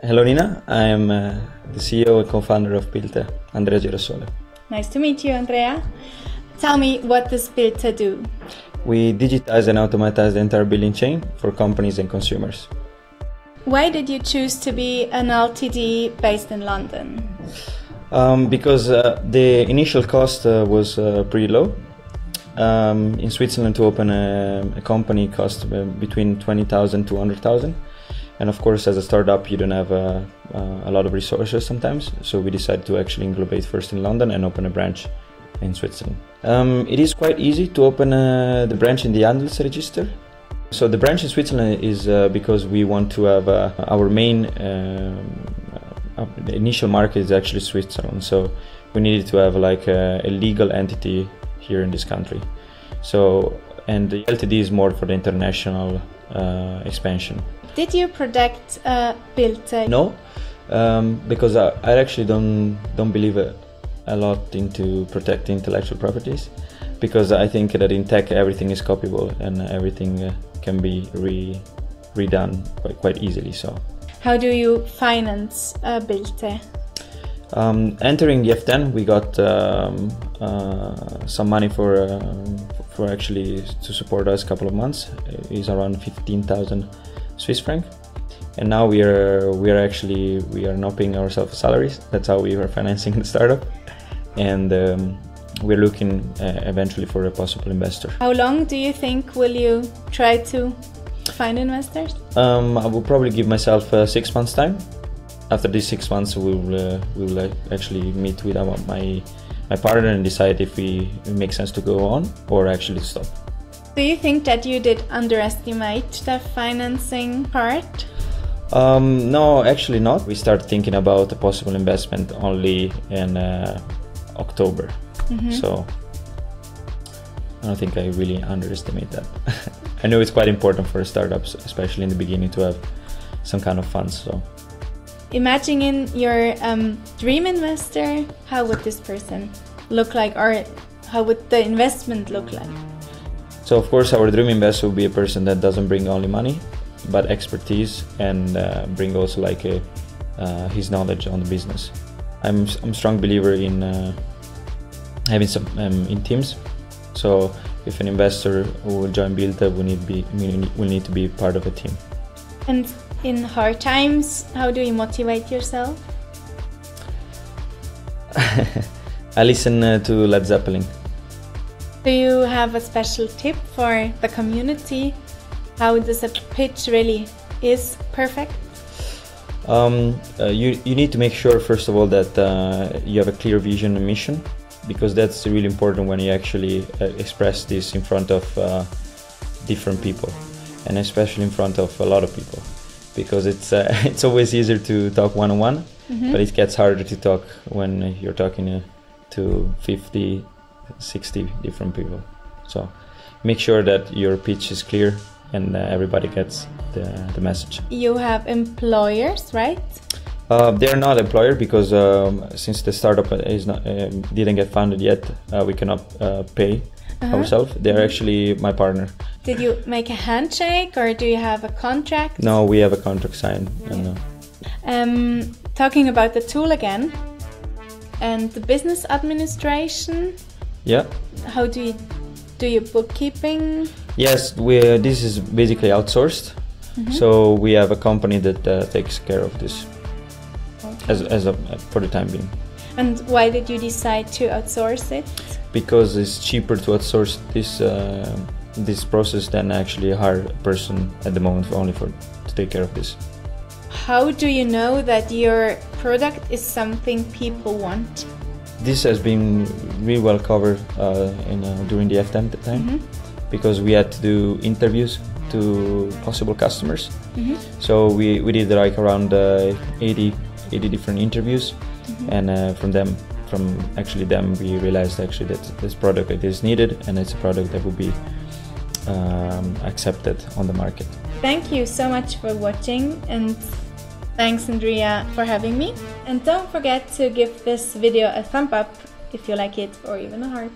Hello Nina, I am the CEO and co-founder of Bilte, Andrea Girasole. Nice to meet you, Andrea. Tell me, what does Bilte do? We digitize and automatize the entire billing chain for companies and consumers. Why did you choose to be an LTD based in London? Because the initial cost was pretty low. In Switzerland, to open a company cost between 20,000 to 100,000. And of course, as a startup, you don't have a lot of resources sometimes. So we decided to actually incubate first in London and open a branch in Switzerland. It is quite easy to open the branch in the Handelsregister. So the branch in Switzerland is because we want to have our main the initial market is actually Switzerland. So we needed to have like a legal entity here in this country. So, and the LTD is more for the international expansion. Did you protect Bilte? No, because I actually don't believe a lot into protecting intellectual properties, because I think that in tech everything is copyable and everything can be redone quite easily. So, how do you finance Bilte? Entering the F10, we got some money for actually to support us a couple of months. It's around 15,000 Swiss franc, and now we are not paying ourselves salaries. That's how we are financing the startup, and we're looking eventually for a possible investor. How long do you think will you try to find investors? I will probably give myself 6 months time. After these 6 months, we will actually meet with my partner and decide if it makes sense to go on or actually stop. Do you think that you did underestimate the financing part? No, actually not. We started thinking about a possible investment only in October. So I don't think I really underestimate that. I know it's quite important for startups, especially in the beginning, to have some kind of funds. So, imagining your dream investor, how would this person look like, or how would the investment look like? So of course our dream investor will be a person that doesn't bring only money, but expertise, and bring also like his knowledge on the business. I'm a strong believer in having some in teams. So if an investor will join Bilte, will need to be part of a team. And in hard times, how do you motivate yourself? I listen to Led Zeppelin. Do you have a special tip for the community? How does a pitch really is perfect? You need to make sure, first of all, that you have a clear vision and mission, because that's really important when you actually express this in front of different people, and especially in front of a lot of people, because it's always easier to talk one-on-one, but it gets harder to talk when you're talking to 50, 60 different people. So make sure that your pitch is clear and everybody gets the message. You have employers, right? They are not employer, because since the startup is not didn't get funded yet, we cannot pay ourselves. They are actually my partner. Did you make a handshake, or do you have a contract? No, we have a contract signed. And, talking about the tool again, and the business administration. Yeah. How do you do your bookkeeping? Yes, this is basically outsourced. So we have a company that takes care of this. As for the time being. And why did you decide to outsource it? Because it's cheaper to outsource this process than actually hire a person at the moment to take care of this. How do you know that your product is something people want? This has been really well covered during the F10 time, because we had to do interviews to possible customers. So we did like around 80 different interviews, and from them we realized actually that this product is needed, and it's a product that will be accepted on the market. Thank you so much for watching, and thanks Andrea for having me. And don't forget to give this video a thumb up if you like it, or even a heart.